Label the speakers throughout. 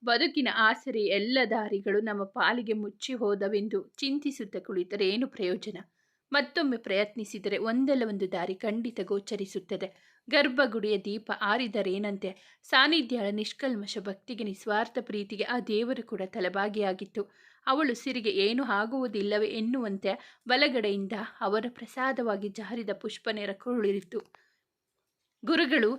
Speaker 1: ಬದುಕಿನ ಆಸರೆ ಎಲ್ಲ ದಾರಿಗಳು ನಮ್ಮ ಪಾಲಿಗೆ ಮುಚ್ಚಿ ಹೋದವೆಂದು ಚಿಂತಿಸುತ್ತಾ ಕುಳಿತರೆ ಏನು ಪ್ರಯೋಜನ? ಮತ್ತೊಮ್ಮೆ ಪ್ರಯತ್ನಿಸಿದರೆ ಒಂದಲ್ಲ ಒಂದು ದಾರಿ ಖಂಡಿತ ಗೋಚರಿಸುತ್ತದೆ. ಗರ್ಭಗುಡಿಯ ದೀಪ ಆರಿದರೇನಂತೆ ಸಾನ್ನಿಧ್ಯಳ ನಿಷ್ಕಲ್ಮಶ ಭಕ್ತಿಗೆ ನಿಸ್ವಾರ್ಥ ಪ್ರೀತಿಗೆ ಆ ದೇವರು ಕೂಡ ತಲೆಬಾಗಿಯಾಗಿತ್ತು. ಅವಳು ಸಿರಿಗೆ ಏನು ಆಗುವುದಿಲ್ಲವೇ ಎನ್ನುವಂತೆ ಬಲಗಡೆಯಿಂದ ಅವರ ಪ್ರಸಾದವಾಗಿ ಜಾರಿದ ಪುಷ್ಪನೆರ ಕುರುಳಿರಿತು. ಗುರುಗಳು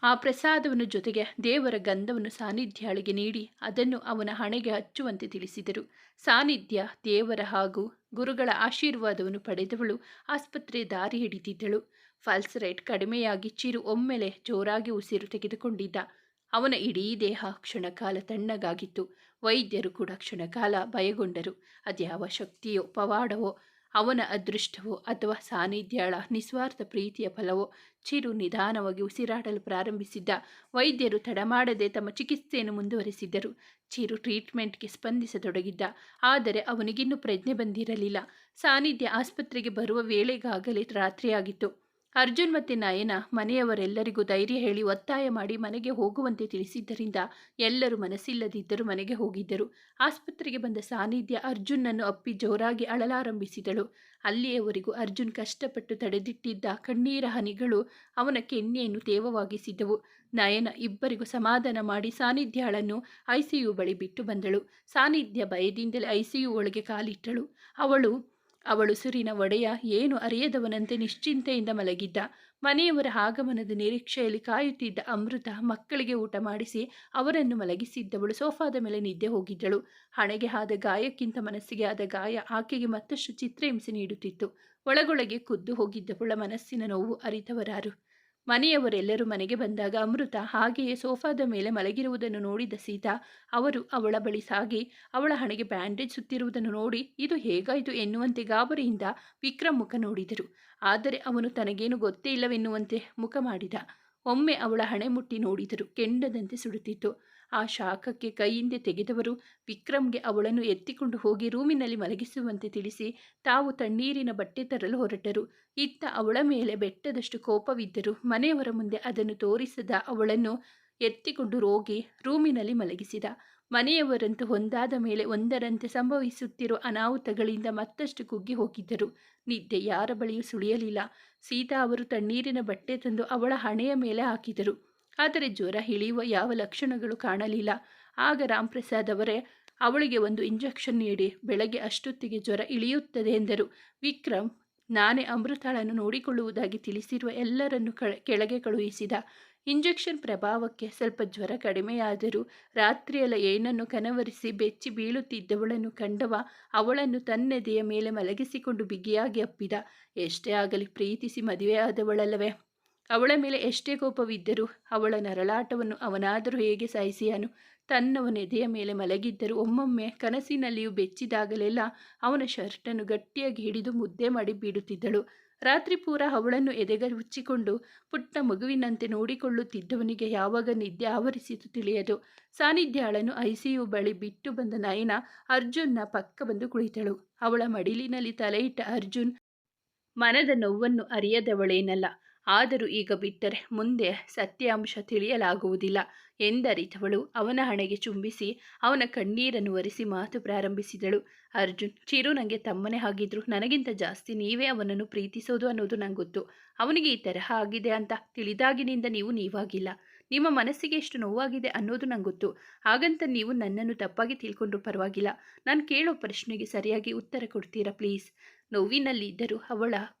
Speaker 1: ಆ ಪ್ರಸಾದವನ್ನು ಜೊತೆಗೆ ದೇವರ ಗಂಧವನ್ನು ಸಾನ್ನಿಧ್ಯಾಳಿಗೆ ನೀಡಿ ಅದನ್ನು ಅವನ ಹಣೆಗೆ ಹಚ್ಚುವಂತೆ ತಿಳಿಸಿದರು. ಸಾನ್ನಿಧ್ಯ ದೇವರ ಹಾಗೂ ಗುರುಗಳ ಆಶೀರ್ವಾದವನ್ನು ಪಡೆದವಳು ಆಸ್ಪತ್ರೆಯ ದಾರಿ ಹಿಡಿದಿದ್ದಳು. ಪಲ್ಸ್ ರೇಟ್ ಕಡಿಮೆಯಾಗಿ ಚಿರು ಒಮ್ಮೆಲೆ ಜೋರಾಗಿ ಉಸಿರು ತೆಗೆದುಕೊಂಡಿದ್ದ. ಅವನ ಇಡೀ ದೇಹ ಕ್ಷಣಕಾಲ ತಣ್ಣಗಾಗಿತ್ತು. ವೈದ್ಯರು ಕೂಡ ಕ್ಷಣಕಾಲ ಭಯಗೊಂಡರು. ಅದ್ಯಾವ ಶಕ್ತಿಯೋ ಪವಾಡವೋ, ಅವನ ಅದೃಷ್ಟವೋ ಅಥವಾ ಸಾನ್ನಿಧ್ಯಳ ನಿಸ್ವಾರ್ಥ ಪ್ರೀತಿಯ ಫಲವೋ. ಚಿರು ನಿಧಾನವಾಗಿ ಉಸಿರಾಡಲು ಪ್ರಾರಂಭಿಸಿದ್ದ. ವೈದ್ಯರು ತಡಮಾಡದೆ ತಮ್ಮ ಚಿಕಿತ್ಸೆಯನ್ನು ಮುಂದುವರೆಸಿದ್ದರು. ಚಿರು ಟ್ರೀಟ್ಮೆಂಟ್ಗೆ ಸ್ಪಂದಿಸತೊಡಗಿದ್ದ. ಆದರೆ ಅವನಿಗಿನ್ನೂ ಪ್ರಜ್ಞೆ ಬಂದಿರಲಿಲ್ಲ. ಸಾನ್ನಿಧ್ಯ ಆಸ್ಪತ್ರೆಗೆ ಬರುವ ವೇಳೆಗಾಗಲೇ ರಾತ್ರಿಯಾಗಿತ್ತು. ಅರ್ಜುನ್ ಮತ್ತು ನಯನ ಮನೆಯವರೆಲ್ಲರಿಗೂ ಧೈರ್ಯ ಹೇಳಿ ಒತ್ತಾಯ ಮಾಡಿ ಮನೆಗೆ ಹೋಗುವಂತೆ ತಿಳಿಸಿದ್ದರಿಂದ ಎಲ್ಲರೂ ಮನಸ್ಸಿಲ್ಲದಿದ್ದರೂ ಮನೆಗೆ ಹೋಗಿದ್ದರು. ಆಸ್ಪತ್ರೆಗೆ ಬಂದ ಸಾನ್ನಿಧ್ಯ ಅರ್ಜುನ್ನನ್ನು ಅಪ್ಪಿ ಜೋರಾಗಿ ಅಳಲಾರಂಭಿಸಿದಳು. ಅಲ್ಲಿಯವರೆಗೂ ಅರ್ಜುನ್ ಕಷ್ಟಪಟ್ಟು ತಡೆದಿಟ್ಟಿದ್ದ ಕಣ್ಣೀರ ಹನಿಗಳು ಅವನ ಕೆನ್ನೆಯನ್ನು ತೇವವಾಗಿಸಿದ್ದವು. ನಯನ ಇಬ್ಬರಿಗೂ ಸಮಾಧಾನ ಮಾಡಿ ಸಾನ್ನಿಧ್ಯಳನ್ನು ಐಸಿಯು ಬಳಿ ಬಿಟ್ಟು ಬಂದಳು. ಸಾನ್ನಿಧ್ಯ ಭಯದಿಂದಲೇ ಐಸಿಯು ಒಳಗೆ ಕಾಲಿಟ್ಟಳು. ಅವಳು ಸುರಿನ ಒಡೆಯ ಏನು ಅರಿಯದವನಂತೆ ನಿಶ್ಚಿಂತೆಯಿಂದ ಮಲಗಿದ್ದ. ಮನೆಯವರ ಆಗಮನದ ನಿರೀಕ್ಷೆಯಲ್ಲಿ ಕಾಯುತ್ತಿದ್ದ ಅಮೃತ ಮಕ್ಕಳಿಗೆ ಊಟ ಮಾಡಿಸಿ ಅವರನ್ನು ಮಲಗಿಸಿದ್ದವಳು ಸೋಫಾದ ಮೇಲೆ ನಿದ್ದೆ ಹೋಗಿದ್ದಳು. ಹಣೆಗೆ ಆದ ಗಾಯಕ್ಕಿಂತ ಮನಸ್ಸಿಗೆ ಆದ ಗಾಯ ಆಕೆಗೆ ಮತ್ತಷ್ಟು ಚಿತ್ರಹಿಂಸೆ ನೀಡುತ್ತಿತ್ತು. ಒಳಗೊಳಗೆ ಕುದ್ದು ಹೋಗಿದ್ದವಳ ಮನಸ್ಸಿನ ನೋವು ಅರಿತವರಾರು? ಮನೆಯವರೆಲ್ಲರೂ ಮನೆಗೆ ಬಂದಾಗ ಅಮೃತ ಹಾಗೆಯೇ ಸೋಫಾದ ಮೇಲೆ ಮಲಗಿರುವುದನ್ನು ನೋಡಿದ ಸೀತಾ ಅವರು ಅವಳ ಬಳಿ ಸಾಗಿ ಅವಳ ಹಣೆಗೆ ಬ್ಯಾಂಡೇಜ್ ಸುತ್ತಿರುವುದನ್ನು ನೋಡಿ ಇದು ಹೇಗಾಯಿತು ಎನ್ನುವಂತೆ ಗಾಬರಿಯಿಂದ ವಿಕ್ರಮ್ ಮುಖ ನೋಡಿದರು. ಆದರೆ ಅವನು ತನಗೇನು ಗೊತ್ತೇ ಇಲ್ಲವೆನ್ನುವಂತೆ ಮುಖ ಮಾಡಿದ. ಒಮ್ಮೆ ಅವಳ ಹಣೆ ಮುಟ್ಟಿ ನೋಡಿದರು. ಕೆಂಡದಂತೆ ಸುಡುತ್ತಿತ್ತು. ಆ ಶಾಖಕ್ಕೆ ಕೈಯಿಂದ ತೆಗೆದವರು ವಿಕ್ರಮ್ಗೆ ಅವಳನ್ನು ಎತ್ತಿಕೊಂಡು ಹೋಗಿ ರೂಮಿನಲ್ಲಿ ಮಲಗಿಸುವಂತೆ ತಿಳಿಸಿ ತಾವು ತಣ್ಣೀರಿನ ಬಟ್ಟೆ ತರಲು ಹೊರಟರು. ಇತ್ತ ಅವಳ ಮೇಲೆ ಬೆಟ್ಟದಷ್ಟು ಕೋಪವಿದ್ದರು ಮನೆಯವರ ಮುಂದೆ ಅದನ್ನು ತೋರಿಸದ ಅವಳನ್ನು ಎತ್ತಿಕೊಂಡು ಹೋಗಿ ರೂಮಿನಲ್ಲಿ ಮಲಗಿಸಿದ. ಮನೆಯವರಂತೂ ಒಂದಾದ ಮೇಲೆ ಒಂದರಂತೆ ಸಂಭವಿಸುತ್ತಿರುವ ಅನಾಹುತಗಳಿಂದ ಮತ್ತಷ್ಟು ಕುಗ್ಗಿ ಹೋಗಿದ್ದರು. ನಿದ್ದೆ ಯಾರ ಬಳಿಯೂ ಸುಳಿಯಲಿಲ್ಲ. ಸೀತಾ ಅವರು ತಣ್ಣೀರಿನ ಬಟ್ಟೆ ತಂದು ಅವಳ ಹಣೆಯ ಮೇಲೆ ಹಾಕಿದರು. ಆದರೆ ಜ್ವರ ಇಳಿಯುವ ಯಾವ ಲಕ್ಷಣಗಳು ಕಾಣಲಿಲ್ಲ. ಆಗ ರಾಮ್ಪ್ರಸಾದ್ ಅವರೇ ಅವಳಿಗೆ ಒಂದು ಇಂಜೆಕ್ಷನ್ ನೀಡಿ ಬೆಳಗ್ಗೆ ಅಷ್ಟೊತ್ತಿಗೆ ಜ್ವರ ಇಳಿಯುತ್ತದೆ ಎಂದರು. ವಿಕ್ರಮ್ ನಾನೇ ಅಮೃತಾಳನ್ನು ನೋಡಿಕೊಳ್ಳುವುದಾಗಿ ತಿಳಿಸಿರುವ ಎಲ್ಲರನ್ನು ಕೆಳಗೆ ಕಳುಹಿಸಿದ. ಇಂಜೆಕ್ಷನ್ ಪ್ರಭಾವಕ್ಕೆ ಸ್ವಲ್ಪ ಜ್ವರ ಕಡಿಮೆಯಾದರೂ ರಾತ್ರಿಯೆಲ್ಲ ಏನನ್ನು ಕನವರಿಸಿ ಬೆಚ್ಚಿ ಬೀಳುತ್ತಿದ್ದವಳನ್ನು ಕಂಡವ ಅವಳನ್ನು ತನ್ನೆದೆಯ ಮೇಲೆ ಮಲಗಿಸಿಕೊಂಡು ಬಿಗಿಯಾಗಿ ಅಪ್ಪಿದ. ಎಷ್ಟೇ ಆಗಲಿ ಪ್ರೀತಿಸಿ ಮದುವೆಯಾದವಳಲ್ಲವೇ? ಅವಳ ಮೇಲೆ ಎಷ್ಟೇ ಕೋಪವಿದ್ದರೂ ಅವಳ ನರಳಾಟವನ್ನು ಅವನಾದರೂ ಹೇಗೆ ಸಹಿಸಿಯನು? ತನ್ನವನೆದೆಯ ಮೇಲೆ ಮಲಗಿದ್ದರೂ ಒಮ್ಮೊಮ್ಮೆ ಕನಸಿನಲ್ಲಿಯೂ ಬೆಚ್ಚಿದಾಗಲೆಲ್ಲ ಅವನ ಶರ್ಟನ್ನು ಗಟ್ಟಿಯಾಗಿ ಹಿಡಿದು ಮುದ್ದೆ ಮಾಡಿ ಬಿಡುತ್ತಿದ್ದಳು. ರಾತ್ರಿ ಪೂರ ಅವಳನ್ನು ಎದೆಗೆ ಹುಚ್ಚಿಕೊಂಡು ಪುಟ್ಟ ಮಗುವಿನಂತೆ ನೋಡಿಕೊಳ್ಳುತ್ತಿದ್ದವನಿಗೆ ಯಾವಾಗ ನಿದ್ದೆ ಆವರಿಸಿತು ತಿಳಿಯದು. ಸಾನ್ನಿಧ್ಯಾಳನ್ನು ಐಸಿಯು ಬಳಿ ಬಿಟ್ಟು ಬಂದ ನಯನ ಅರ್ಜುನ್ನ ಪಕ್ಕ ಬಂದು ಕುಳಿತಳು. ಅವಳ ಮಡಿಲಿನಲ್ಲಿ ತಲೆಯಿಟ್ಟ ಅರ್ಜುನ್ ಮನದ ನೋವನ್ನು ಅರಿಯದವಳೇನಲ್ಲ. ಆದರೂ ಈಗ ಬಿಟ್ಟರೆ ಮುಂದೆ ಸತ್ಯಾಂಶ ತಿಳಿಯಲಾಗುವುದಿಲ್ಲ ಎಂದರಿತವಳು ಅವನ ಹಣೆಗೆ ಚುಂಬಿಸಿ ಅವನ ಕಣ್ಣೀರನ್ನು ಒರೆಸಿ ಮಾತು ಪ್ರಾರಂಭಿಸಿದಳು. ಅರ್ಜುನ್, ಚಿರು ನನಗೆ ತಮ್ಮನೇ ಆಗಿದ್ರು. ನನಗಿಂತ ಜಾಸ್ತಿ ನೀವೇ ಅವನನ್ನು ಪ್ರೀತಿಸೋದು ಅನ್ನೋದು ನಂಗೆ ಗೊತ್ತು. ಅವನಿಗೆ ಈ ತರಹ ಆಗಿದೆ ಅಂತ ತಿಳಿದಾಗಿನಿಂದ ನೀವು ನೀವಾಗಿಲ್ಲ. ನಿಮ್ಮ ಮನಸ್ಸಿಗೆ ಎಷ್ಟು ನೋವಾಗಿದೆ ಅನ್ನೋದು ನಂಗೆ ಗೊತ್ತು. ಹಾಗಂತ ನೀವು ನನ್ನನ್ನು ತಪ್ಪಾಗಿ ತಿಳ್ಕೊಂಡ್ರೂ ಪರವಾಗಿಲ್ಲ. ನಾನು ಕೇಳೋ ಪ್ರಶ್ನೆಗೆ ಸರಿಯಾಗಿ ಉತ್ತರ ಕೊಡ್ತೀರಾ ಪ್ಲೀಸ್? ನೋವಿನಲ್ಲಿದ್ದರೂ ಅವಳ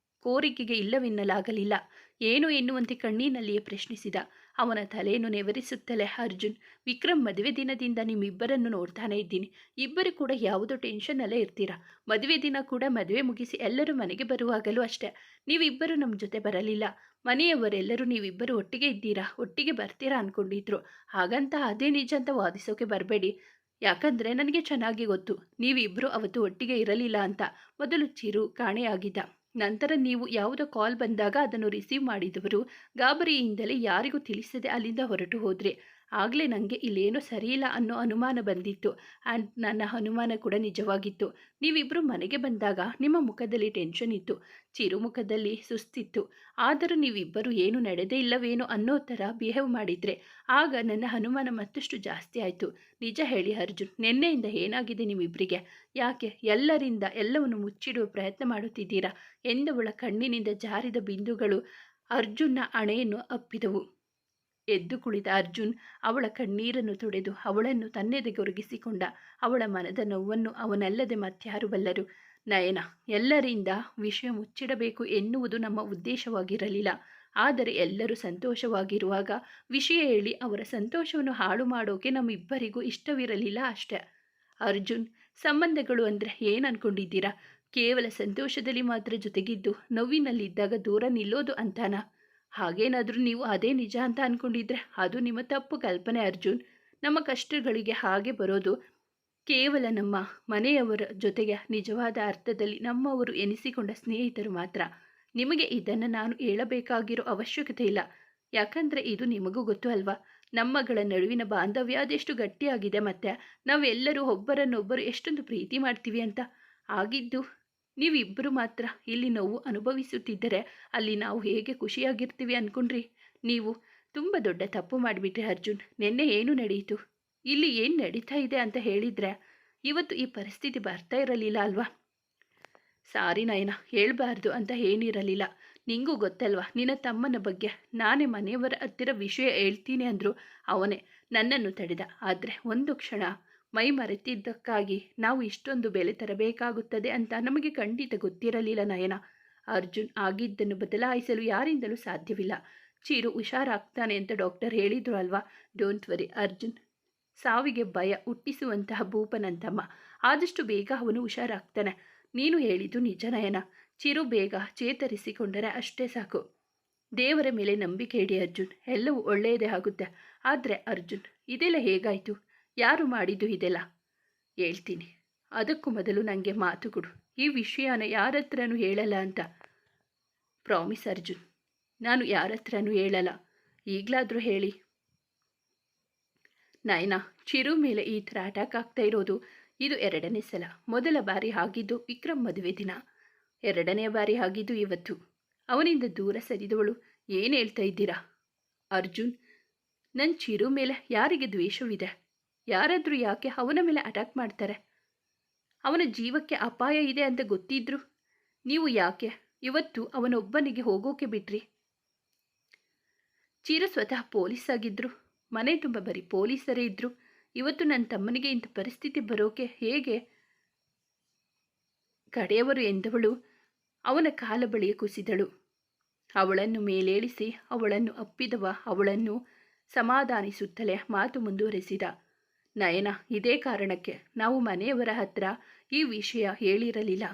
Speaker 1: ಕೋರಿಕೆಗೆ ಇಲ್ಲವೆನ್ನಲಾಗಲಿಲ್ಲ. ಏನು ಎನ್ನುವಂತೆ ಕಣ್ಣಿನಲ್ಲಿಯೇ ಪ್ರಶ್ನಿಸಿದ. ಅವನ ತಲೆಯನ್ನು ನೆವರಿಸುತ್ತಲೇ ಅರ್ಜುನ್, ವಿಕ್ರಮ್ ಮದುವೆ ದಿನದಿಂದ ನಿಮ್ಮಿಬ್ಬರನ್ನು ನೋಡ್ತಾನೆ ಇದ್ದೀನಿ. ಇಬ್ಬರು ಕೂಡ ಯಾವುದೋ ಟೆನ್ಷನ್ನಲ್ಲೇ ಇರ್ತೀರಾ. ಮದುವೆ ದಿನ ಕೂಡ ಮದುವೆ ಮುಗಿಸಿ ಎಲ್ಲರೂ ಮನೆಗೆ ಬರುವಾಗಲೂ ಅಷ್ಟೇ ನೀವಿಬ್ಬರು ನಮ್ಮ ಜೊತೆ ಬರಲಿಲ್ಲ. ಮನೆಯವರೆಲ್ಲರೂ ನೀವಿಬ್ಬರು ಒಟ್ಟಿಗೆ ಇದ್ದೀರಾ, ಒಟ್ಟಿಗೆ ಬರ್ತೀರಾ ಅಂದ್ಕೊಂಡಿದ್ರು. ಹಾಗಂತ ಅದೇ ನಿಜ ಅಂತ ವಾದಿಸೋಕೆ ಬರಬೇಡಿ. ಯಾಕಂದರೆ ನನಗೆ ಚೆನ್ನಾಗಿ ಗೊತ್ತು ನೀವಿಬ್ಬರು ಅವತ್ತು ಒಟ್ಟಿಗೆ ಇರಲಿಲ್ಲ ಅಂತ. ಮೊದಲು ಚಿರು ಕಾಣೆಯಾಗಿದ್ದ. ನಂತರ ನೀವು ಯಾವುದೋ ಕಾಲ್ ಬಂದಾಗ ಅದನ್ನು ರಿಸೀವ್ ಮಾಡಿದವರು ಗಾಬರಿಯಿಂದಲೇ ಯಾರಿಗೂ ತಿಳಿಸದೆ ಅಲ್ಲಿಂದ ಹೊರಟು ಹೋದ್ರಿ. ಆಗಲೇ ನನಗೆ ಇಲ್ಲೇನೋ ಸರಿಯಿಲ್ಲ ಅನ್ನೋ ಅನುಮಾನ ಬಂದಿತ್ತು. ಆ್ಯಂಡ್ ನನ್ನ ಅನುಮಾನ ಕೂಡ ನಿಜವಾಗಿತ್ತು. ನೀವಿಬ್ಬರು ಮನೆಗೆ ಬಂದಾಗ ನಿಮ್ಮ ಮುಖದಲ್ಲಿ ಟೆನ್ಷನ್ ಇತ್ತು, ಚಿರು ಮುಖದಲ್ಲಿ ಸುಸ್ತಿತ್ತು. ಆದರೂ ನೀವಿಬ್ಬರು ಏನು ನಡೆದೇ ಇಲ್ಲವೇನೋ ಅನ್ನೋ ಥರ ಬಿಹೇವ್ ಮಾಡಿದರೆ ಆಗ ನನ್ನ ಅನುಮಾನ ಮತ್ತಷ್ಟು ಜಾಸ್ತಿ ಆಯಿತು. ನಿಜ ಹೇಳಿ ಅರ್ಜುನ್, ನಿನ್ನೆಯಿಂದ ಏನಾಗಿದೆ ನಿಮ್ಮಿಬ್ಬರಿಗೆ? ಯಾಕೆ ಎಲ್ಲರಿಂದ ಎಲ್ಲವನ್ನು ಮುಚ್ಚಿಡುವ ಪ್ರಯತ್ನ ಮಾಡುತ್ತಿದ್ದೀರಾ ಎಂದವಳ ಕಣ್ಣಿನಿಂದ ಜಾರಿದ ಬಿಂದುಗಳು ಅರ್ಜುನ್ನ ಹಣೆಯನ್ನು ಅಪ್ಪಿದವು. ಎದ್ದು ಕುಳಿತ ಅರ್ಜುನ್ ಅವಳ ಕಣ್ಣೀರನ್ನು ತೊಡೆದು ಅವಳನ್ನು ತನ್ನೆದೆಗೊರಗಿಸಿಕೊಂಡ. ಅವಳ ಮನದ ನೋವನ್ನು ಅವನಲ್ಲದೆ ಮತ್ಯಾರು ಬಲ್ಲರು. ನಯನ, ಎಲ್ಲರಿಂದ ವಿಷಯ ಮುಚ್ಚಿಡಬೇಕು ಎನ್ನುವುದು ನಮ್ಮ ಉದ್ದೇಶವಾಗಿರಲಿಲ್ಲ. ಆದರೆ ಎಲ್ಲರೂ ಸಂತೋಷವಾಗಿರುವಾಗ ವಿಷಯ ಹೇಳಿ ಅವರ ಸಂತೋಷವನ್ನು ಹಾಳು ಮಾಡೋಕೆ ನಮ್ಮಿಬ್ಬರಿಗೂ ಇಷ್ಟವಿರಲಿಲ್ಲ ಅಷ್ಟೆ. ಅರ್ಜುನ್, ಸಂಬಂಧಗಳು ಅಂದರೆ ಏನು ಅಂದ್ಕೊಂಡಿದ್ದೀರಾ? ಕೇವಲ ಸಂತೋಷದಲ್ಲಿ ಮಾತ್ರ ಜೊತೆಗಿದ್ದು ನೋವಿನಲ್ಲಿದ್ದಾಗ ದೂರ ನಿಲ್ಲೋದು ಅಂತಾನ? ಹಾಗೇನಾದರೂ ನೀವು ಅದೇ ನಿಜ ಅಂತ ಅಂದ್ಕೊಂಡಿದ್ರೆ ಅದು ನಿಮ್ಮ ತಪ್ಪು ಕಲ್ಪನೆ ಅರ್ಜುನ್. ನಮ್ಮ ಕಷ್ಟಗಳಿಗೆ ಹಾಗೆ ಬರೋದು ಕೇವಲ ನಮ್ಮ ಮನೆಯವರ ಜೊತೆಗೆ ನಿಜವಾದ ಅರ್ಥದಲ್ಲಿ ನಮ್ಮವರು ಎನಿಸಿಕೊಂಡ ಸ್ನೇಹಿತರು ಮಾತ್ರ. ನಿಮಗೆ ಇದನ್ನು ನಾನು ಹೇಳಬೇಕಾಗಿರೋ ಅವಶ್ಯಕತೆ ಇಲ್ಲ. ಯಾಕಂದರೆ ಇದು ನಿಮಗೂ ಗೊತ್ತು ಅಲ್ವಾ, ನಮ್ಮಗಳ ನಡುವಿನ ಬಾಂಧವ್ಯ ಅದೆಷ್ಟು ಗಟ್ಟಿಯಾಗಿದೆ, ಮತ್ತು ನಾವೆಲ್ಲರೂ ಒಬ್ಬರನ್ನೊಬ್ಬರು ಎಷ್ಟೊಂದು ಪ್ರೀತಿ ಮಾಡ್ತೀವಿ ಅಂತ. ಆಗಿದ್ದು ನೀವಿಬ್ಬರು ಮಾತ್ರ ಇಲ್ಲಿ ನೋವು ಅನುಭವಿಸುತ್ತಿದ್ದರೆ ಅಲ್ಲಿ ನಾವು ಹೇಗೆ ಖುಷಿಯಾಗಿರ್ತೀವಿ ಅಂದ್ಕೊಂಡ್ರಿ? ನೀವು ತುಂಬ ದೊಡ್ಡ ತಪ್ಪು ಮಾಡಿಬಿಟ್ರಿ ಅರ್ಜುನ್. ನಿನ್ನೆ ಏನು ನಡೆಯಿತು, ಇಲ್ಲಿ ಏನು ನಡೀತಾ ಇದೆ ಅಂತ ಹೇಳಿದರೆ ಇವತ್ತು ಈ ಪರಿಸ್ಥಿತಿ ಬರ್ತಾ ಇರಲಿಲ್ಲ ಅಲ್ವಾ? ಸಾರಿ ನಯನ, ಹೇಳ್ಬಾರ್ದು ಅಂತ ಏನಿರಲಿಲ್ಲ. ನಿಂಗೂ ಗೊತ್ತಲ್ವಾ ನಿನ್ನ ತಮ್ಮನ ಬಗ್ಗೆ. ನಾನೇ ಮನೆಯವರ ಹತ್ತಿರ ವಿಷಯ ಹೇಳ್ತೀನಿ ಅಂದರು ಅವನೇ ನನ್ನನ್ನು ತಡೆದ. ಆದರೆ ಒಂದು ಕ್ಷಣ ಮೈ ಮರೆತಿದ್ದಕ್ಕಾಗಿ ನಾವು ಇಷ್ಟೊಂದು ಬೆಲೆ ತರಬೇಕಾಗುತ್ತದೆ ಅಂತ ನಮಗೆ ಖಂಡಿತ ಗೊತ್ತಿರಲಿಲ್ಲ ನಯನ. ಅರ್ಜುನ್, ಆಗಿದ್ದನ್ನು ಬದಲಾಯಿಸಲು ಯಾರಿಂದಲೂ ಸಾಧ್ಯವಿಲ್ಲ. ಚಿರು ಹುಷಾರಾಗ್ತಾನೆ ಅಂತ ಡಾಕ್ಟರ್ ಹೇಳಿದ್ರು ಅಲ್ವಾ? Don't worry Arjun. ಸಾವಿಗೆ ಭಯ ಹುಟ್ಟಿಸುವಂತಹ ಭೂಪನಂತಮ್ಮ. ಆದಷ್ಟು ಬೇಗ ಅವನು ಹುಷಾರಾಗ್ತಾನೆ. ನೀನು ಹೇಳಿದ್ದು ನಿಜ ನಯನ. ಚಿರು ಬೇಗ ಚೇತರಿಸಿಕೊಂಡರೆ ಅಷ್ಟೇ ಸಾಕು. ದೇವರ ಮೇಲೆ ನಂಬಿಕೆ ಇಡಿ ಅರ್ಜುನ್, ಎಲ್ಲವೂ ಒಳ್ಳೆಯದೇ ಆಗುತ್ತೆ. ಆದರೆ ಅರ್ಜುನ್, ಇದೆಲ್ಲ ಹೇಗಾಯಿತು? ಯಾರು ಮಾಡಿದ್ದು ಇದೆಲ್ಲ? ಹೇಳ್ತೀನಿ. ಅದಕ್ಕೂ ಮೊದಲು ನನಗೆ ಮಾತು ಕೊಡು, ಈ ವಿಷಯನ ಯಾರ ಹತ್ರನೂ ಹೇಳಲ್ಲ ಅಂತ. ಪ್ರಾಮಿಸ್ ಅರ್ಜುನ್, ನಾನು ಯಾರ ಹತ್ರನೂ ಹೇಳಲ್ಲ. ಈಗಲಾದರೂ ಹೇಳಿ. ನಯನ, ಚಿರು ಮೇಲೆ ಈ ಥರ ಅಟ್ಯಾಕ್ ಆಗ್ತಾ ಇರೋದು ಇದು 2ನೇ ಸಲ. ಮೊದಲ ಬಾರಿ ಆಗಿದ್ದು ವಿಕ್ರಮ್ ಮದುವೆ ದಿನ, 2ನೇ ಬಾರಿ ಆಗಿದ್ದು ಇವತ್ತು. ಅವನಿಂದ ದೂರ ಸರಿದವಳು. ಏನು ಹೇಳ್ತಾ ಇದ್ದೀರಾ ಅರ್ಜುನ್? ನನ್ನ ಚಿರು ಮೇಲೆ ಯಾರಿಗೆ ದ್ವೇಷವಿದೆ? ಯಾರಾದರೂ ಯಾಕೆ ಅವನ ಮೇಲೆ ಅಟ್ಯಾಕ್ ಮಾಡ್ತಾರೆ? ಅವನ ಜೀವಕ್ಕೆ ಅಪಾಯ ಇದೆ ಅಂತ ಗೊತ್ತಿದ್ರು ನೀವು ಯಾಕೆ ಇವತ್ತು ಅವನೊಬ್ಬನಿಗೆ ಹೋಗೋಕೆ ಬಿಟ್ರಿ? ಚಿರು ಸ್ವತಃ ಪೊಲೀಸ್ ಆಗಿದ್ರು, ಮನೆ ತುಂಬ ಬರೀ ಪೊಲೀಸರೇ ಇದ್ದರು. ಇವತ್ತು ನನ್ನ ತಮ್ಮನಿಗೆ ಇಂಥ ಪರಿಸ್ಥಿತಿ ಬರೋಕೆ ಹೇಗೆ? ಕಡೆಯವರು ಎಂದವಳು ಅವನ ಕಾಲ ಬಳಿಯ ಕುಸಿದಳು. ಅವಳನ್ನು ಮೇಲೇಳಿಸಿ ಅವಳನ್ನು ಅಪ್ಪಿದವ ಅವಳನ್ನು ಸಮಾಧಾನಿಸುತ್ತಲೇ ಮಾತು ಮುಂದುವರೆಸಿದ. ನಯನ, ಇದೇ ಕಾರಣಕ್ಕೆ ನಾವು ಮನೆಯವರ ಹತ್ರ ಈ ವಿಷಯ ಹೇಳಿರಲಿಲ್ಲ.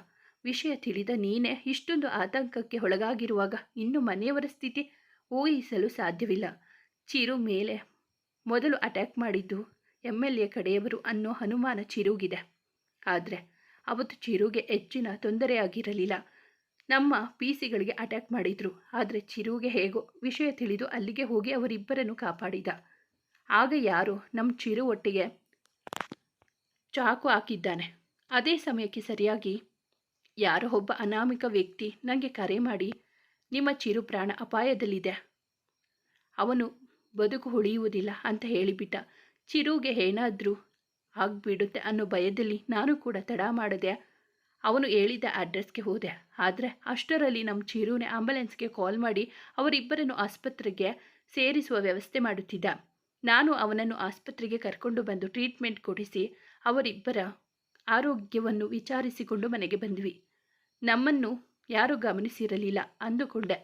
Speaker 1: ವಿಷಯ ತಿಳಿದ ನೀನೇ ಇಷ್ಟೊಂದು ಆತಂಕಕ್ಕೆ ಒಳಗಾಗಿರುವಾಗ ಇನ್ನು ಮನೆಯವರ ಸ್ಥಿತಿ ಊಹಿಸಲು ಸಾಧ್ಯವಿಲ್ಲ. ಚಿರು ಮೇಲೆ ಮೊದಲು ಅಟ್ಯಾಕ್ ಮಾಡಿದ್ದು MLA ಕಡೆಯವರು ಅನ್ನೋ ಅನುಮಾನ ಚಿರುಗಿದೆ. ಆದರೆ ಅವತ್ತು ಚಿರುಗೆ ಹೆಚ್ಚಿನ ತೊಂದರೆಯಾಗಿರಲಿಲ್ಲ. ನಮ್ಮ PCಗಳಿಗೆ ಅಟ್ಯಾಕ್ ಮಾಡಿದ್ರು. ಆದರೆ ಚಿರುಗೆ ಹೇಗೋ ವಿಷಯ ತಿಳಿದು ಅಲ್ಲಿಗೆ ಹೋಗಿ ಅವರಿಬ್ಬರನ್ನು ಕಾಪಾಡಿದ. ಆಗ ಯಾರೋ ನಮ್ಮ ಚಿರು ಒಟ್ಟಿಗೆ ಚಾಕು ಹಾಕಿದ್ದಾನೆ. ಅದೇ ಸಮಯಕ್ಕೆ ಸರಿಯಾಗಿ ಯಾರೋ ಒಬ್ಬ ಅನಾಮಿಕ ವ್ಯಕ್ತಿ ನನಗೆ ಕರೆ ಮಾಡಿ ನಿಮ್ಮ ಚಿರು ಪ್ರಾಣ ಅಪಾಯದಲ್ಲಿದೆ, ಅವನು ಬದುಕು ಉಳಿಯುವುದಿಲ್ಲ ಅಂತ ಹೇಳಿಬಿಟ್ಟ. ಚಿರುಗೆ ಏನಾದರೂ ಆಗಿಬಿಡುತ್ತೆ ಅನ್ನೋ ಭಯದಲ್ಲಿ ನಾನು ಕೂಡ ತಡ ಮಾಡದೆ ಅವನು ಹೇಳಿದ ಅಡ್ರೆಸ್ಗೆ ಹೋದೆ. ಆದರೆ ಅಷ್ಟರಲ್ಲಿ ನಮ್ಮ ಚಿರುನೇ ಆಂಬುಲೆನ್ಸ್ಗೆ ಕಾಲ್ ಮಾಡಿ ಅವರಿಬ್ಬರನ್ನು ಆಸ್ಪತ್ರೆಗೆ ಸೇರಿಸುವ ವ್ಯವಸ್ಥೆ ಮಾಡುತ್ತಿದ್ದ. ನಾನು ಅವನನ್ನು ಆಸ್ಪತ್ರೆಗೆ ಕರ್ಕೊಂಡು ಬಂದು ಟ್ರೀಟ್ಮೆಂಟ್ ಕೊಡಿಸಿ ಅವರಿಬ್ಬರ ಆರೋಗ್ಯವನ್ನು ವಿಚಾರಿಸಿಕೊಂಡು ಮನೆಗೆ ಬಂದ್ವಿ. ನಮ್ಮನ್ನು ಯಾರೂ ಗಮನಿಸಿರಲಿಲ್ಲ ಅಂದುಕೊಂಡೆ.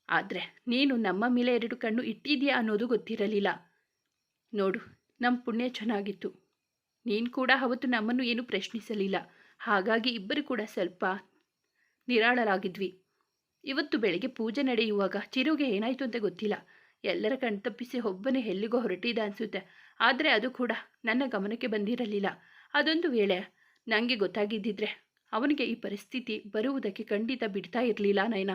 Speaker 1: ಆದರೆ ನೀನು ನಮ್ಮ ಮೇಲೆ 2 ಕಣ್ಣು ಇಟ್ಟಿದೆಯಾ ಅನ್ನೋದು ಗೊತ್ತಿರಲಿಲ್ಲ. ನೋಡು, ನಮ್ಮ ಪುಣ್ಯ ಚೆನ್ನಾಗಿತ್ತು. ನೀನು ಕೂಡ ಅವತ್ತು ನಮ್ಮನ್ನು ಏನೂ ಪ್ರಶ್ನಿಸಲಿಲ್ಲ. ಹಾಗಾಗಿ ಇಬ್ಬರು ಕೂಡ ಸ್ವಲ್ಪ ನಿರಾಳರಾಗಿದ್ವಿ. ಇವತ್ತು ಬೆಳಗ್ಗೆ ಪೂಜೆ ನಡೆಯುವಾಗ ಚಿರುಗೆ ಏನಾಯಿತು ಅಂತ ಗೊತ್ತಿಲ್ಲ. ಎಲ್ಲರ ಕಣ್ತಪ್ಪಿಸಿ ಒಬ್ಬನೇ ಎಲ್ಲಿಗೋ ಹೊರಟಿದ್ದ ಅನಿಸುತ್ತೆ. ಆದರೆ ಅದು ಕೂಡ ನನ್ನ ಗಮನಕ್ಕೆ ಬಂದಿರಲಿಲ್ಲ. ಅದೊಂದು ವೇಳೆ ನನಗೆ ಗೊತ್ತಾಗಿದ್ದಿದ್ರೆ ಅವನಿಗೆ ಈ ಪರಿಸ್ಥಿತಿ ಬರುವುದಕ್ಕೆ ಖಂಡಿತ ಬಿಡ್ತಾ ಇರಲಿಲ್ಲ ನಯನ.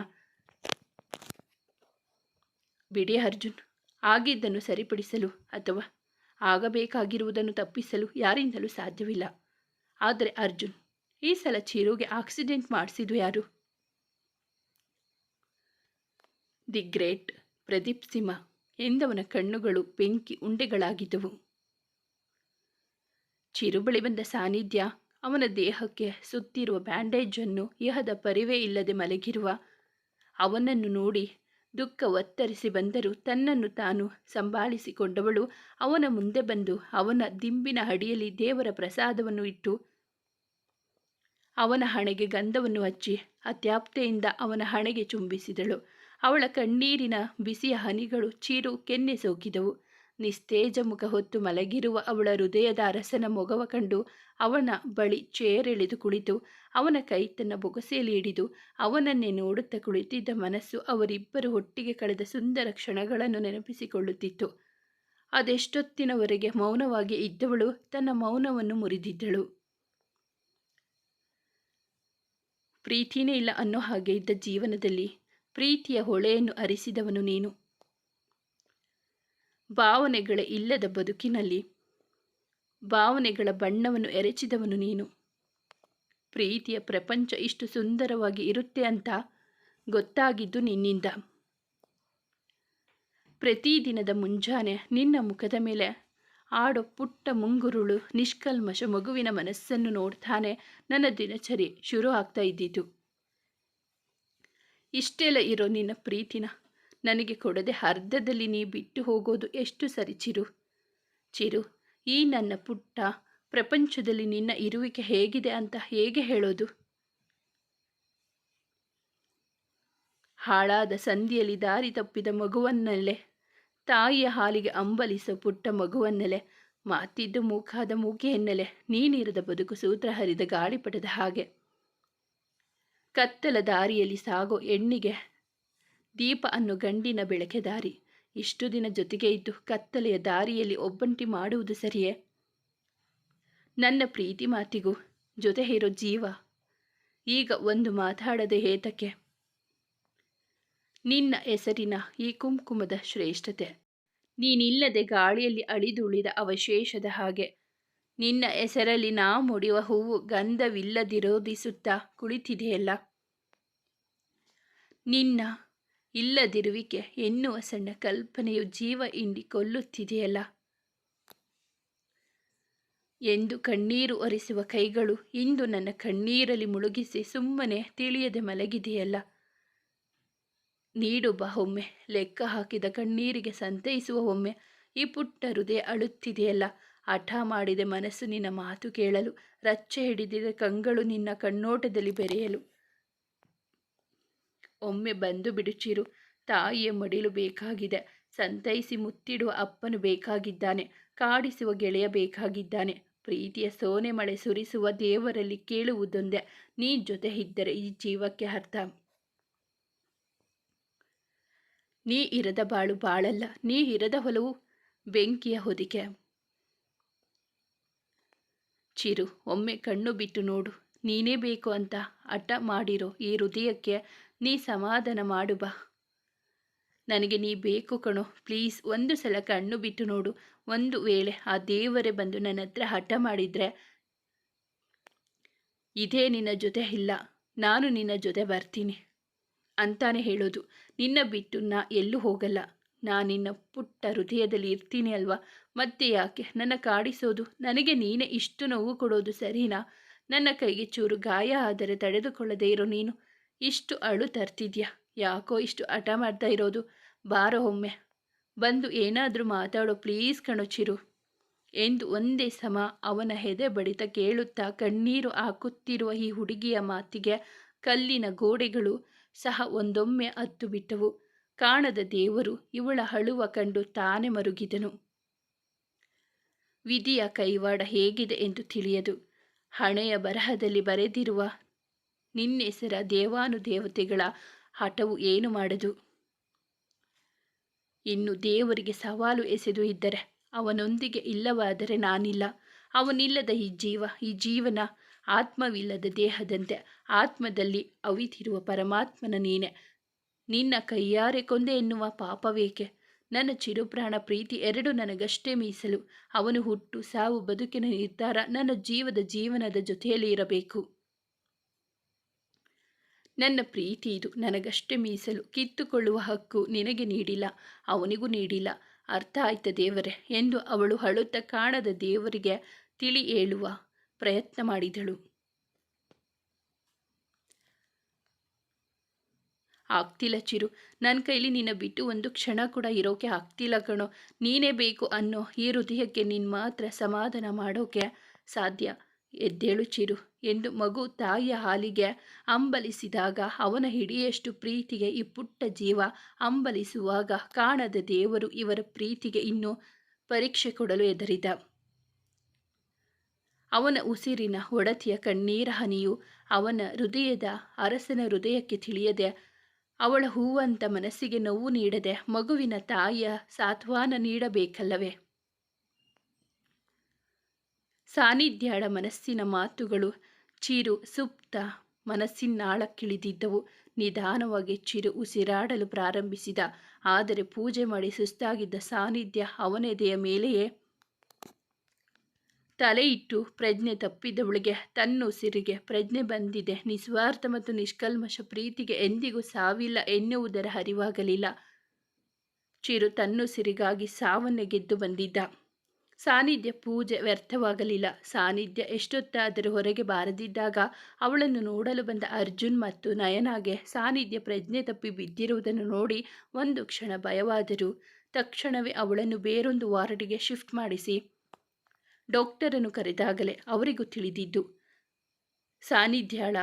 Speaker 1: ಬಿಡಿ ಅರ್ಜುನ್, ಆಗಿದ್ದನ್ನು ಸರಿಪಡಿಸಲು ಅಥವಾ ಆಗಬೇಕಾಗಿರುವುದನ್ನು ತಪ್ಪಿಸಲು ಯಾರಿಂದಲೂ ಸಾಧ್ಯವಿಲ್ಲ. ಆದರೆ ಅರ್ಜುನ್, ಈ ಸಲ ಚಿರುಗೆ ಆಕ್ಸಿಡೆಂಟ್ ಮಾಡಿಸಿದ್ದು ಯಾರು? ದಿ ಗ್ರೇಟ್ ಪ್ರದೀಪ್ ಸಿಂಹ ಎಂದವನ ಕಣ್ಣುಗಳು ಬೆಂಕಿ ಉಂಡೆಗಳಾಗಿದ್ದವು. ಚಿರು ಬಳಿ ಬಂದ ಸಾನ್ನಿಧ್ಯ, ಅವನ ದೇಹಕ್ಕೆ ಸುತ್ತಿರುವ ಬ್ಯಾಂಡೇಜನ್ನು ಇಹದ ಪರಿವೇ ಇಲ್ಲದೆ ಮಲಗಿರುವ ಅವನನ್ನು ನೋಡಿ ದುಃಖ ಒತ್ತರಿಸಿ ಬಂದರೂ ತನ್ನನ್ನು ತಾನು ಸಂಭಾಳಿಸಿಕೊಂಡವಳು ಅವನ ಮುಂದೆ ಬಂದು ಅವನ ದಿಂಬಿನ ಅಡಿಯಲ್ಲಿ ದೇವರ ಪ್ರಸಾದವನ್ನು ಇಟ್ಟು ಅವನ ಹಣೆಗೆ ಗಂಧವನ್ನು ಹಚ್ಚಿ ಅತ್ಯಾಪ್ತೆಯಿಂದ ಅವನ ಹಣೆಗೆ ಚುಂಬಿಸಿದಳು. ಅವಳ ಕಣ್ಣೀರಿನ ಬಿಸಿಯ ಹನಿಗಳು ಚಿರು ಕೆನ್ನೆ ಸೋಕಿದವು. ನಿಸ್ತೇಜ ಮುಖ ಹೊತ್ತು ಮಲಗಿರುವ ಅವಳ ಹೃದಯದ ಅರಸನ ಮೊಗವ ಕಂಡು ಅವನ ಬಳಿ ಚೇರೆಳೆದು ಕುಳಿತು ಅವನ ಕೈ ತನ್ನ ಬೊಗಸೆಯಲ್ಲಿ ಹಿಡಿದು ಅವನನ್ನೇ ನೋಡುತ್ತಾ ಕುಳಿತಿದ್ದ ಮನಸ್ಸು ಅವರಿಬ್ಬರು ಒಟ್ಟಿಗೆ ಕಳೆದ ಸುಂದರ ಕ್ಷಣಗಳನ್ನು ನೆನಪಿಸಿಕೊಳ್ಳುತ್ತಿತ್ತು. ಅದೆಷ್ಟೊತ್ತಿನವರೆಗೆ ಮೌನವಾಗಿ ಇದ್ದವಳು ತನ್ನ ಮೌನವನ್ನು ಮುರಿದಿದ್ದಳು. ಪ್ರೀತಿನೇ ಇಲ್ಲ ಅನ್ನೋ ಹಾಗೆ ಇದ್ದ ಜೀವನದಲ್ಲಿ ಪ್ರೀತಿಯ ಹೊಳೆಯನ್ನು ಅರಿಸಿದವನು ನೀನು. ಭಾವನೆಗಳೇ ಇಲ್ಲದ ಬದುಕಿನಲ್ಲಿ ಭಾವನೆಗಳ ಬಣ್ಣವನ್ನು ಎರಚಿದವನು ನೀನು. ಪ್ರೀತಿಯ ಪ್ರಪಂಚ ಇಷ್ಟು ಸುಂದರವಾಗಿ ಇರುತ್ತೆ ಅಂತ ಗೊತ್ತಾಗಿದ್ದು ನಿನ್ನಿಂದ. ಪ್ರತಿದಿನದ ಮುಂಜಾನೆ ನಿನ್ನ ಮುಖದ ಮೇಲೆ ಆಡೋ ಪುಟ್ಟ ಮುಂಗುರುಳು ನಿಷ್ಕಲ್ಮಶ ಮಗುವಿನ ಮನಸ್ಸನ್ನು ನೋಡ್ತಾನೆ ನನ್ನ ದಿನಚರಿ ಶುರು ಆಗ್ತಾ ಇದ್ದಿತು. ಇಷ್ಟೆಲ್ಲ ಇರೋ ನಿನ್ನ ಪ್ರೀತಿನ ನನಗೆ ಕೊಡದೆ ಅರ್ಧದಲ್ಲಿ ನೀ ಬಿಟ್ಟು ಹೋಗೋದು ಎಷ್ಟು ಸರಿ ಚಿರು. ಚಿರು, ಈ ನನ್ನ ಪುಟ್ಟ ಪ್ರಪಂಚದಲ್ಲಿ ನಿನ್ನ ಇರುವಿಕೆ ಹೇಗಿದೆ ಅಂತ ಹೇಗೆ ಹೇಳೋದು? ಹಾಳಾದ ಸಂಧಿಯಲ್ಲಿ ದಾರಿ ತಪ್ಪಿದ ಮಗುವನ್ನಲ್ಲೇ, ತಾಯಿಯ ಹಾಲಿಗೆ ಅಂಬಲಿಸೋ ಪುಟ್ಟ ಮಗುವನ್ನಲ್ಲೇ, ಮಾತಿದ್ದು ಮೂಕಾದ ಮೂಕೆಯನ್ನಲ್ಲೇ, ನೀನಿರದ ಬದುಕು ಸೂತ್ರ ಹರಿದ ಗಾಳಿಪಟದ ಹಾಗೆ. ಕತ್ತಲ ದಾರಿಯಲ್ಲಿ ಸಾಗೋ ಹೆಣ್ಣಿಗೆ ದೀಪ ಅನ್ನೋ ಗಂಡಿನ ಬೆಳಕೆ ದಾರಿ. ಇಷ್ಟು ದಿನ ಜೊತೆಗೆ ಇದ್ದು ಕತ್ತಲೆಯ ದಾರಿಯಲ್ಲಿ ಒಬ್ಬಂಟಿ ಮಾಡುವುದು ಸರಿಯೇ? ನನ್ನ ಪ್ರೀತಿ ಮಾತಿಗೂ ಜೊತೆ ಇರೋ ಜೀವ ಈಗ ಒಂದು ಮಾತಾಡದೆ ಏತಕ್ಕೆ? ನಿನ್ನ ಹೆಸರಿನ ಈ ಕುಂಕುಮದ ಶ್ರೇಷ್ಠತೆ ನೀನಿಲ್ಲದೆ ಗಾಳಿಯಲ್ಲಿ ಅಳಿದುಳಿದ ಅವಶೇಷದ ಹಾಗೆ. ನಿನ್ನ ಹೆಸರಲ್ಲಿ ನಾ ಮುಡಿಯುವ ಹೂವು ಗಂಧವಿಲ್ಲದಿರೋದಿಸುತ್ತಾ ಕುಳಿತಿದೆಯಲ್ಲ. ನಿನ್ನ ಇಲ್ಲದಿರುವಿಕೆ ಎನ್ನುವ ಸಣ್ಣ ಕಲ್ಪನೆಯು ಜೀವ ಹಿಂಡಿ ಕೊಲ್ಲುತ್ತಿದೆಯಲ್ಲ ಎಂದು ಕಣ್ಣೀರು ಒರೆಸುವ ಕೈಗಳು ಇಂದು ನನ್ನ ಕಣ್ಣೀರಲ್ಲಿ ಮುಳುಗಿಸಿ ಸುಮ್ಮನೆ ತಿಳಿಯದೆ ಮಲಗಿದೆಯಲ್ಲ. ನೀಡು ಬಾ ಒಮ್ಮೆ, ಲೆಕ್ಕ ಹಾಕಿದ ಕಣ್ಣೀರಿಗೆ ಸಂತೈಸುವ ಒಮ್ಮೆ. ಈ ಪುಟ್ಟ ಹೃದಯ ಅಳುತ್ತಿದೆಯಲ್ಲ. ಹಠ ಮಾಡಿದೆ ಮನಸ್ಸು ನಿನ್ನ ಮಾತು ಕೇಳಲು, ರಚ್ಚೆ ಹಿಡಿದಿದೆ ಕಂಗಳು ನಿನ್ನ ಕಣ್ಣೋಟದಲ್ಲಿ ಬೆರೆಯಲು. ಒಮ್ಮೆ ಬಂದು ಬಿಡು ಚಿರು. ತಾಯಿಯ ಮಡಿಲು ಬೇಕಾಗಿದೆ, ಸಂತೈಸಿ ಮುತ್ತಿಡುವ ಅಪ್ಪನು ಬೇಕಾಗಿದ್ದಾನೆ, ಕಾಡಿಸುವ ಗೆಳೆಯ ಬೇಕಾಗಿದ್ದಾನೆ. ಪ್ರೀತಿಯ ಸೋನೆ ಮಳೆ ಸುರಿಸುವ ದೇವರಲ್ಲಿ ಕೇಳುವುದೊಂದೇ, ನೀ ಜೊತೆ ಇದ್ದರೆ ಈ ಜೀವಕ್ಕೆ ಅರ್ಥ. ನೀ ಇರದ ಬಾಳು ಬಾಳಲ್ಲ, ನೀ ಇರದ ಹೊಲವು ಬೆಂಕಿಯ ಹೊದಿಕೆ. ಚಿರು, ಒಮ್ಮೆ ಕಣ್ಣು ಬಿಟ್ಟು ನೋಡು. ನೀನೇ ಬೇಕು ಅಂತ ಹಠ ಮಾಡಿರೋ ಈ ಹೃದಯಕ್ಕೆ ನೀ ಸಮಾಧಾನ ಮಾಡು ಬಾ. ನನಗೆ ನೀ ಬೇಕು ಕಣೋ, ಪ್ಲೀಸ್ ಒಂದು ಸಲ ಕಣ್ಣು ಬಿಟ್ಟು ನೋಡು. ಒಂದು ವೇಳೆ ಆ ದೇವರೇ ಬಂದು ನನ್ನ ಹತ್ರ ಹಠ ಮಾಡಿದರೆ, ಇದೇ ನಿನ್ನ ಜೊತೆ ಇಲ್ಲ, ನಾನು ನಿನ್ನ ಜೊತೆ ಬರ್ತೀನಿ ಅಂತಾನೆ ಹೇಳೋದು. ನಿನ್ನ ಬಿಟ್ಟು ನಾ ಎಲ್ಲೂ ಹೋಗಲ್ಲ. ನಿನ್ನ ಪುಟ್ಟ ಹೃದಯದಲ್ಲಿ ಇರ್ತೀನಿ ಅಲ್ವಾ? ಮತ್ತೆ ಯಾಕೆ ನನ್ನ ಕಾಡಿಸೋದು? ನನಗೆ ನೀನೇ ಇಷ್ಟು ನೋವು ಕೊಡೋದು ಸರಿನಾ? ನನ್ನ ಕೈಗೆ ಚೂರು ಗಾಯ ಆದರೆ ತಡೆದುಕೊಳ್ಳದೆ ಇರೋ ನೀನು ಇಷ್ಟು ಅಳು ತರ್ತಿದ್ಯಾ? ಯಾಕೋ ಇಷ್ಟು ಹಠ ಮಾಡ್ತಾ ಇರೋದು? ಬಾರೋ ಒಮ್ಮೆ ಬಂದು ಏನಾದರೂ ಮಾತಾಡೋ ಪ್ಲೀಸ್ ಕಣೋ ಚಿರು ಎಂದು ಒಂದೇ ಸಮ ಅವನ ಎದೆ ಬಡಿತ ಕೇಳುತ್ತಾ ಕಣ್ಣೀರು ಹಾಕುತ್ತಿರುವ ಈ ಹುಡುಗಿಯ ಮಾತಿಗೆ ಕಲ್ಲಿನ ಗೋಡೆಗಳು ಸಹ ಒಂದೊಮ್ಮೆ ಹತ್ತು ಬಿಟ್ಟವು. ಕಾಣದ ದೇವರು ಇವಳ ಅಳುವ ಕಂಡು ತಾನೇ ಮರುಗಿದನು. ವಿಧಿಯ ಕೈವಾಡ ಹೇಗಿದೆ ಎಂದು ತಿಳಿಯದು. ಹಣೆಯ ಬರಹದಲ್ಲಿ ಬರೆದಿರುವ ನಿನ್ನೆಸರ ದೇವಾನುದೇವತೆಗಳ ಹಠವು ಏನು ಮಾಡದು. ಇನ್ನು ದೇವರಿಗೆ ಸವಾಲು ಎಸೆದು ಇದ್ದರೆ, ಅವನೊಂದಿಗೆ ಇಲ್ಲವಾದರೆ ನಾನಿಲ್ಲ. ಅವನಿಲ್ಲದ ಈ ಜೀವನ ಆತ್ಮವಿಲ್ಲದ ದೇಹದಂತೆ. ಆತ್ಮದಲ್ಲಿ ಅವಿತಿರುವ ಪರಮಾತ್ಮನ ನೀನೆ. ನಿನ್ನ ಕೈಯಾರೆ ಕೊಂದೆ ಎನ್ನುವ ಪಾಪವೇಕೆ? ನನ್ನ ಚಿರುಪ್ರಾಣ ಪ್ರೀತಿ ಎರಡು ನನಗಷ್ಟೇ ಮೀಸಲು. ಅವನು ಹುಟ್ಟು ಸಾವು ಬದುಕಿನ ನಿರ್ಧಾರ ನನ್ನ ಜೀವನದ ಜೊತೆಯಲ್ಲಿ ಇರಬೇಕು. ನನ್ನ ಪ್ರೀತಿ ಇದು ನನಗಷ್ಟೇ ಮೀಸಲು. ಕಿತ್ತುಕೊಳ್ಳುವ ಹಕ್ಕು ನಿನಗೆ ನೀಡಿಲ್ಲ, ಅವನಿಗೂ ನೀಡಿಲ್ಲ. ಅರ್ಥ ಆಯ್ತ ದೇವರೇ ಎಂದು ಅವಳು ಅಳುತ್ತಾ ಕಾಣದ ದೇವರಿಗೆ ತಿಳಿ ಹೇಳುವ ಪ್ರಯತ್ನ ಮಾಡಿದಳು. ಆಗ್ತಿಲ್ಲ ಚಿರು, ನನ್ನ ಕೈಲಿ ನಿನ್ನ ಬಿಟ್ಟು ಒಂದು ಕ್ಷಣ ಕೂಡ ಇರೋಕೆ ಆಗ್ತಿಲ್ಲ ಕಣೋ. ನೀನೇ ಬೇಕು ಅನ್ನೋ ಈ ಹೃದಯಕ್ಕೆ ನೀನು ಮಾತ್ರ ಸಮಾಧಾನ ಮಾಡೋಕೆ ಸಾಧ್ಯ. ಎದ್ದೇಳು ಚಿರು ಎಂದು ಮಗು ತಾಯಿಯ ಹಾಲಿಗೆ ಹಂಬಲಿಸಿದಾಗ ಅವನ ಹಿಡಿಯಷ್ಟು ಪ್ರೀತಿಗೆ ಈ ಪುಟ್ಟ ಜೀವ ಹಂಬಲಿಸುವಾಗ ಕಾಣದ ದೇವರು ಇವರ ಪ್ರೀತಿಗೆ ಇನ್ನೂ ಪರೀಕ್ಷೆ ಕೊಡಲು ಎದರಿದ. ಅವನ ಉಸಿರಿನ ಒಡತಿಯ ಕಣ್ಣೀರ ಹನಿಯು ಅವನ ಹೃದಯದ ಅರಸನ ಹೃದಯಕ್ಕೆ ತಿಳಿಯದೆ, ಅವಳ ಹೂವಂತ ಮನಸ್ಸಿಗೆ ನೋವು ನೀಡದೆ ಮಗುವಿನ ತಾಯಿಯ ಸಾಂತ್ವನ ನೀಡಬೇಕಲ್ಲವೇ. ಸಾನ್ನಿಧ್ಯಳ ಮನಸ್ಸಿನ ಮಾತುಗಳು ಚಿರು ಸುಪ್ತ ಮನಸ್ಸಿನಾಳಕ್ಕಿಳಿದಿದ್ದವು. ನಿಧಾನವಾಗಿ ಚಿರು ಉಸಿರಾಡಲು ಪ್ರಾರಂಭಿಸಿದ. ಆದರೆ ಪೂಜೆ ಮಾಡಿ ಸುಸ್ತಾಗಿದ್ದ ಸಾನ್ನಿಧ್ಯ ಅವನೆದೆಯ ಮೇಲೆಯೇ ತಲೆ ಇಟ್ಟು ಪ್ರಜ್ಞೆ ತಪ್ಪಿದವಳಿಗೆ ತನ್ನುಸಿರಿಗೆ ಪ್ರಜ್ಞೆ ಬಂದಿದೆ. ನಿಸ್ವಾರ್ಥ ಮತ್ತು ನಿಷ್ಕಲ್ಮಶ ಪ್ರೀತಿಗೆ ಎಂದಿಗೂ ಸಾವಿಲ್ಲ ಎನ್ನುವುದರ ಅರಿವಾಗಲಿಲ್ಲ. ಚಿರು ತನ್ನುಸಿರಿಗಾಗಿ ಸಾವನ್ನೇ ಗೆದ್ದು ಬಂದಿದ್ದ. ಸಾನ್ನಿಧ್ಯ ಪೂಜೆ ವ್ಯರ್ಥವಾಗಲಿಲ್ಲ. ಸಾನ್ನಿಧ್ಯ ಎಷ್ಟೊತ್ತಾದರೂ ಹೊರಗೆ ಬಾರದಿದ್ದಾಗ ಅವಳನ್ನು ನೋಡಲು ಬಂದ ಅರ್ಜುನ್ ಮತ್ತು ನಯನಾಗೆ ಸಾನ್ನಿಧ್ಯ ಪ್ರಜ್ಞೆ ತಪ್ಪಿ ಬಿದ್ದಿರುವುದನ್ನು ನೋಡಿ ಒಂದು ಕ್ಷಣ ಭಯವಾದರೂ ತಕ್ಷಣವೇ ಅವಳನ್ನು ಬೇರೊಂದು ವಾರ್ಡಿಗೆ ಶಿಫ್ಟ್ ಮಾಡಿಸಿ ಡಾಕ್ಟರನ್ನು ಕರೆದಾಗಲೇ ಅವರಿಗೂ ತಿಳಿದಿದ್ದು ಸಾನ್ನಿಧ್ಯಳ